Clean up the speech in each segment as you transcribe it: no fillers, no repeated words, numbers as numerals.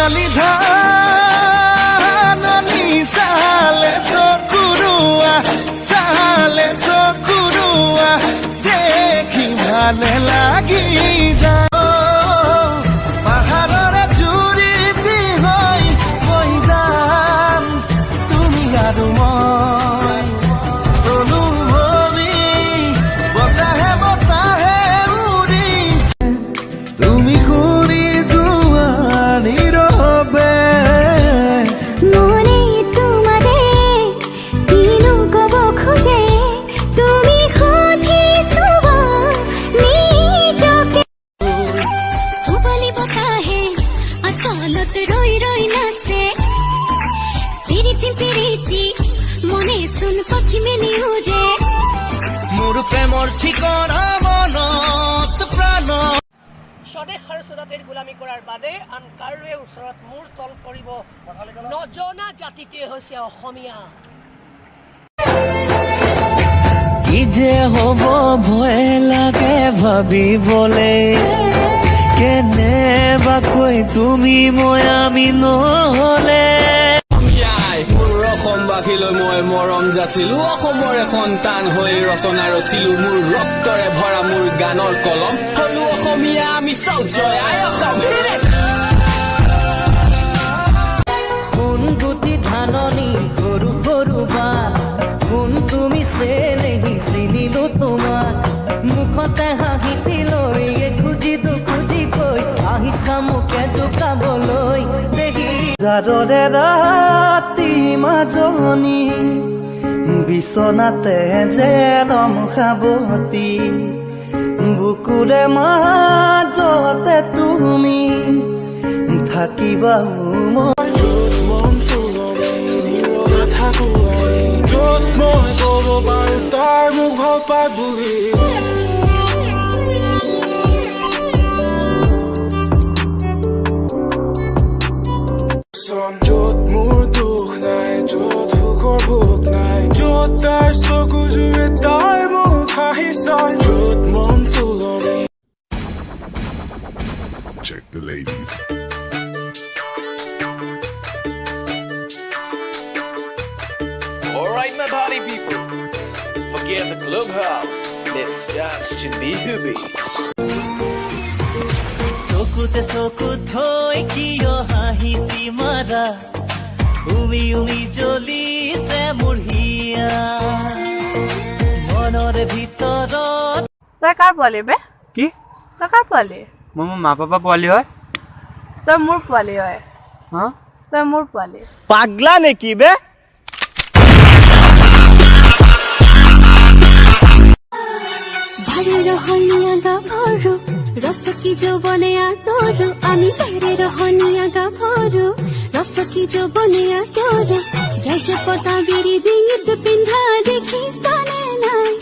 সোণালী ধাননি চালে চকুৰুৱা দেখি ভালে লাগি যায় পাহাৰৰে জুৰিতি হৈ গৈ যাম তুমি আৰু মই অনুভৱী বতাহে বতাহে উৰি তুমি ঘূৰি যোৱা নীৰৱে মনে তোমাৰে কিনো কব খোজে তুমি সুধিছোৱা নিজকে টোপনি বতাহে আচলত ৰৈ ৰৈ নাচে পিৰিতি মনে চোন পাখি মেলি উৰে মোৰ প্ৰেমৰ ঠিকনা মনত প্ৰাণ স্বদেশ আৰু স্বজাতিৰ গোলামী কৰাৰ বাদে আন কাৰোৱে ওচৰত মূৰ তল কৰিব নজনা জাতিটোৱে হৈছে অসমীয়া কি যে হ'ব ভয় লাগে ভাবিবলে কেনেবাকৈ তুমি মই আমি নহ'লে মোৰ অসমবাসীলৈ মই মৰম যাচিলো অসমৰে সন্তান হৈ ৰচনা ৰচিলো মোৰ ৰক্তৰে ভৰা মোৰ গানৰ কলম হলো অসমীয়া আমি চাও জয় আই অসম কোন গুটি ধাননি গৰু গৰুবা কোন তুমি চেনেহি চিনিলো তোমাৰ মুখতে হাঁহিতি লৈ খুজি দুখুজি কৈ আহিছা মোকে জোকাবলৈ দেখি জাৰৰে ৰাতি মাজনী বিচনাতে যে ৰম খাবতি বুকুৰে মাজতে তুমি থাকিবা য'ত মোৰ দুখ নাই য'ত সুখৰ ভোক নাই য'ত তাৰ চকু জুৱে তাই মোক হাঁহি চাই য'ত মন ফুলনি Check the ladies. Alright, my party people. Forget the clubhouse. Let's dance to the hoobies. চকুতে চকু থৈ কিয় হাঁহিতি মাৰা উমি উমি জ্বলিছে মোৰ হিয়া মনৰে ভিতৰত তই কাৰ পোৱালি বে কি তই কাৰ পোৱালি মই মোৰ মা পাপা পোৱালি হয় তই মোৰ পোৱালি হয় হা তই মোৰ পোৱালি পাগলা নেকি বে ভারে রহনিয়া গাভরু রসকি যৌবনে আদরু আমি ভারে রহনিয়া গাভরু রসকি যৌবনে আদরু রাজপতা বিড়ি বিদ পিন্ধা দেখি সানে নাই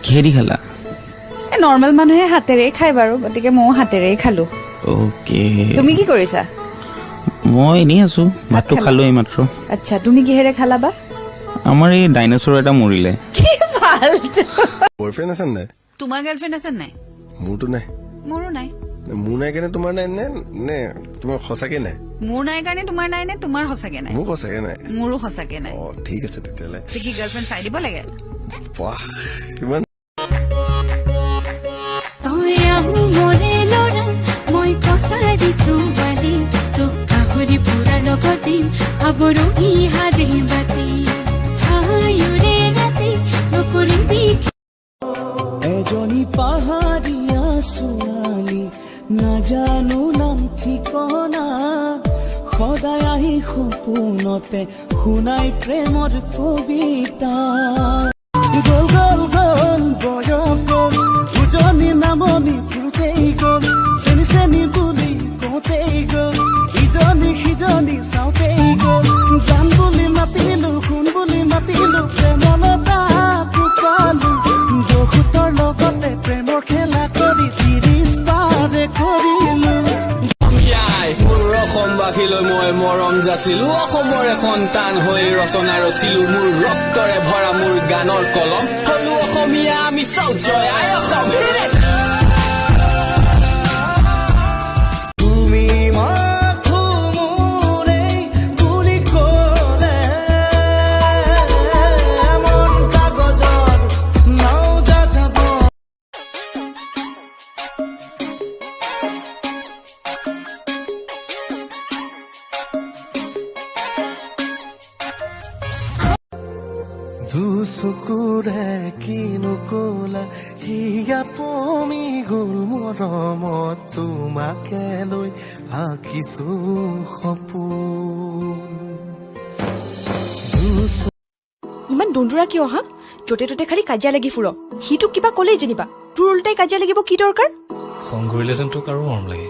কিহেদি খালা নৰ্মেল মানুহে হাতেৰে খাই বাৰু গতিকে মই হাতেৰে খালো ওকে তুমি কি কৰিছা মই এনেই আছো ভাতটো খালো এইমাত্ৰ আচ্ছা তুমি কিহেৰে খালা বা আমাৰ এই ডাইনোসৰ এটা মৰিলে কি ফালতু বয়ফ্ৰেণ্ড আছে নাই তোমাৰ গাৰ্লফ্ৰেণ্ড আছে নাই মোৰতো নাই মোৰো নাই মোৰ নাই কাৰণে তোমাৰ নাই নে নে তোমাৰ সঁচাকে নাই মোৰ নাই কাৰণে তোমাৰ নাই নে তোমাৰ সঁচাকে নাই মোৰ সঁচাকে নাই মোৰো সঁচাকে নাই অ ঠিক আছে তেতিয়াহ'লে কি গাৰ্লফ্ৰেণ্ড চাই দিব লাগে বাহ কিমান তই আহো মনে লৰা মই কচাই দিছো বালি তোক কাহুৰি পুৰা লগতিম আবৰহি হাজে বাতি হায়ুৰে ৰাতি নকৰিবি এজনী পাহাৰীয়া ছোৱালী নাজানো নাম ঠিকনা সদায় আহি সপোনতে শুনাই প্ৰেমৰ কবিতা গল গল গল বয়স গল উজনি নামনি ফুটেই গল চেনি চেনি বুলি কওঁতেই গল ইজনী সিজনী চাওঁতেই গল জানব যাচিলো অসমৰে সন্তান হৈ ৰচনা ৰচিলো মোৰ ৰক্তৰে ভৰা মোৰ গানৰ কলম হলো অসমীয়া আমি চাউথ জয় আই অসম তুমি মাথো মোৰে বুলি ক'লে মন কাগজত নাও যা যাব চকুৰে কিনো ক'লা হিয়া পমি গ'ল মৰমত তোমাকে লৈ আঁকিছো সপোন ইমান দন্দুৰা কিয় হা য'তে ত'তে খালি কাজিয়া লাগি ফুৰ সিটোক কিবা ক'লেই যেনিবা তোৰ উল্টাই কাজিয়া লাগিব কি দৰকাৰ সং কৰিলে যেন তোক আৰু মৰম লাগে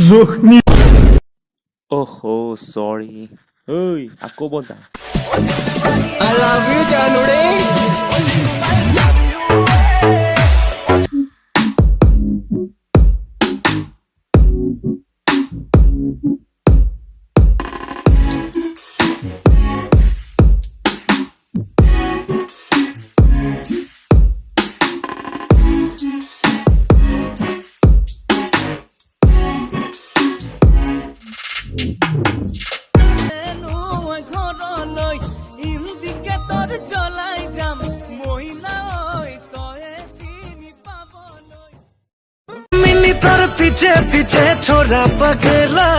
জোখনি অহো সৰি ঐ আকৌ বজা I love you জানুৰে पीछे पीछे छोरा पगला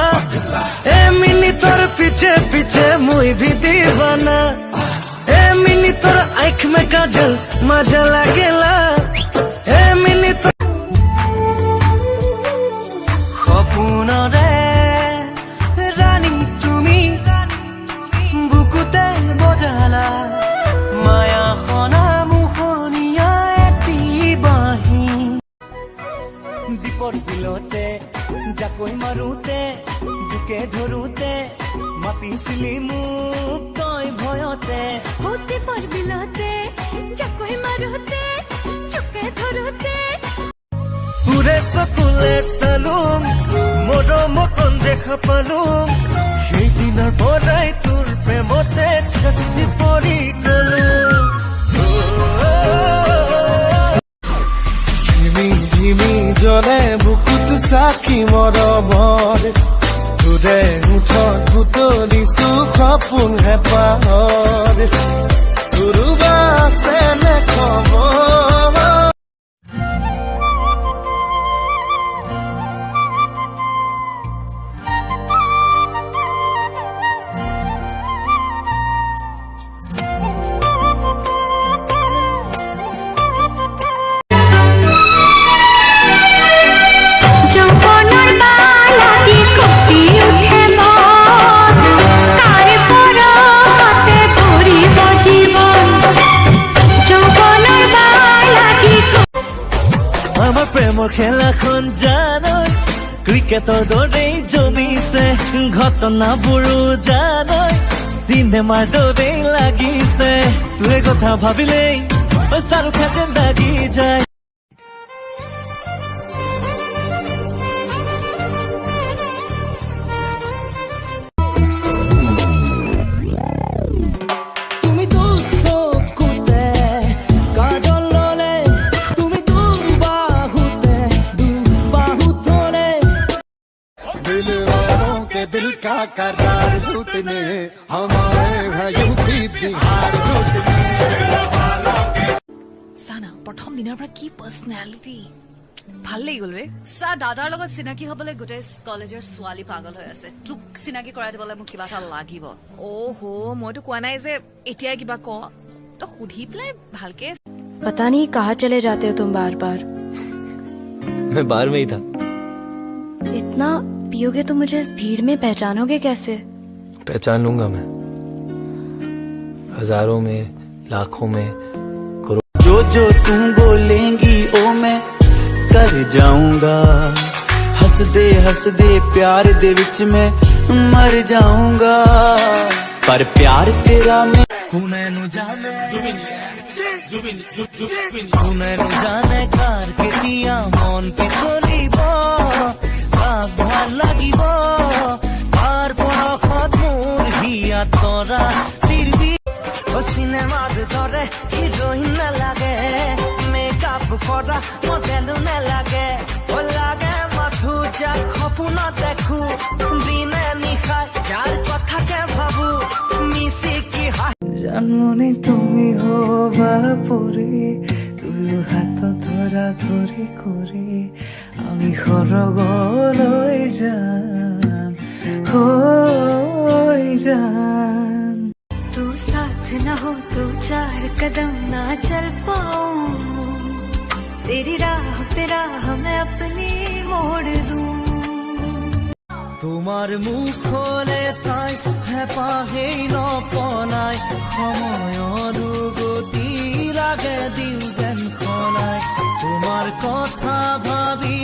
ए मिनी तोर पीछे पीछे मुई भी दीवाना ए मिनी तोर आँख में काजल मजा लागेला ए मिनी तोर सपनरे रानी तुमी बुकुते बजाला माया खना मुखनिया एटी बाही দীপৰ বিলতে জাকৈ মাৰোতে বুকে ধৰোতে মাতিছিলি মোক তই ভয়তে দীপৰ বিলতে জাকৈ মাৰোতে চুকে ধৰোতে তোৰে চকুলে চালোং মৰমকণ দেখা পালোং সেইদিনৰ পৰাই তোৰ প্ৰেমতে শাস্তি পৰি গলো ঝিমি জলে বুকুত চাকি মৰমৰ তোৰে মুঠত বুটলিছো সপোন হেঁপাহৰ তোৰোবা আছে নে খবৰ প্ৰেমৰ খেলাখন জানৈ ক্ৰিকেটৰ দৰেই জমিছে ঘটনাবোৰো জানৈ চিনেমাৰ দৰেই লাগিছে তোৰে কথা ভাবিলেই চাৰুখা যেন লাগি যায় दिल का करार लूटने हमारे हैं यूपी बिहार लूटने সানা প্ৰথম দিনৰ পৰা কি পাৰ্সোনালিটি ভাল লাগি গ'ল ৰে চা দাদাৰ লগত চিনাকি হ'বলৈ গোটেই কলেজৰ ছোৱালী পাগল হৈ আছে তোক চিনাকি কৰাই দিবলৈ মোক কিবা এটা লাগিব ওহো মইতো কোৱা নাই যে এতিয়া কিবা ক তো সুধি পেলাই ভালকে पता नहीं कहाँ चले जाते हो तुम बार बार मैं बाहर में ही था इतना पियोगे तो मुझे इस भीड़ में पहचानोगे कैसे पहचान लूंगा मैं हजारों में लाखों में जो जो तू बोलेंगी ओ मैं कर जाऊंगा हंस दे प्यार दे विच मैं मर जाऊंगा पर प्यार तेरा मैं कुनैनु जाने कार के दिया मन पे चलिब बाग ভাল লাগিব तार पराखत मोर हिया तरा फिरबी सिनेमार दरे हिरोइन नालागे मेकअप करा मडेल नालागे ओ लागे माथु जा खपुना देखु दिने निखा यार कथाके भाबु मिसी की জানমনি তুমি হবা পরে দুই হাত ধরা ধরি করে আমি সরগলৈ যাম হৈ যাম तू साथ न हो तो 4 कदम ना चल पाऊं तेरी राह पे राह मैं अपनी मोड़ दूं তোমার মুখলে চাই হেঁপাহেই নপলাই সময় অনুগতি লাগে দিও যেন খলাই তোমার কথা ভাবি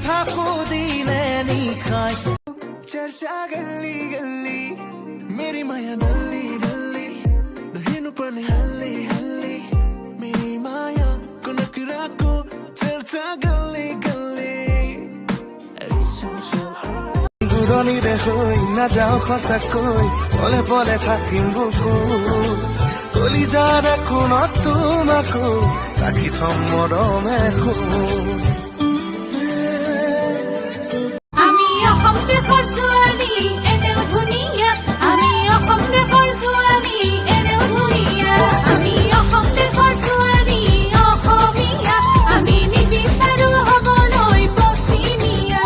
থাকো দিনে নিখাই চর্চা গল্লি গল্লি मेरी माया नल्ली नल्ली नहिनु पर्ने हल्ली हल्ली मेरी माया को नकराको चर्चा गल्ली गल्ली দূৰণিৰে হৈ নাযাওঁ সঁচাকৈ পলে পলে থাকিম বুকুত কলিজাৰ কোণত তোমাকো ৰাখি থম মৰমে আমি অসম দেশৰ ছোৱালী এনেও ধুনীয়া আমি অসম দেশৰ ছোৱালী এনেও ধুনীয়া আমি অসম দেশৰ ছোৱালী অসমীয়া আমি নিবিচাৰো হ'বলৈ পশ্চিমীয়া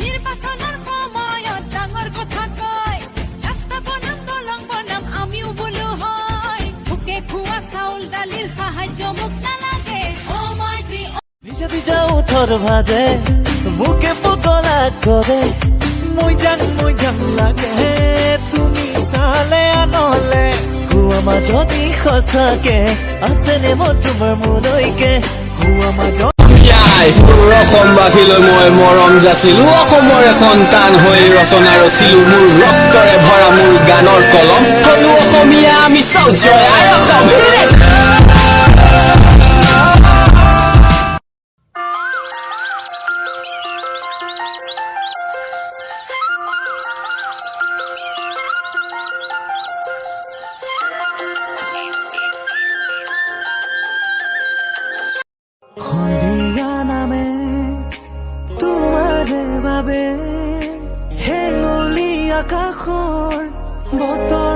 নিৰ্বাচনৰ সময়ত ডাঙৰ কথা কয় ৰাস্তা বনাম দলং বনাম আমিও বোলো হয় ভোকে খোৱা চাউল দালিৰ সাহায্য মোক নালাগে অ' মাইত্ৰী ভিজা ভিজা ওঠৰ ভাজে মুখে পগলা কৰে মই জান লাগে তুমি চালে আনলে কোৱা মাজত সঁচাকে আছেনে মই তোমাৰ মোলৈকে কোৱা মাজত মোৰ অসমবাসীলৈ মই মৰম যাচিলো অসমৰ এখন টান হৈ ৰচনা ৰচিলো মোৰ ৰক্তৰে ভৰা মোৰ গানৰ কলম হলো অসমীয়া আমি চাওঁ জয় আই অসম সন্ধিয়া নামে তোমাৰে বাবে হেঙুলি আকাশৰ বতৰ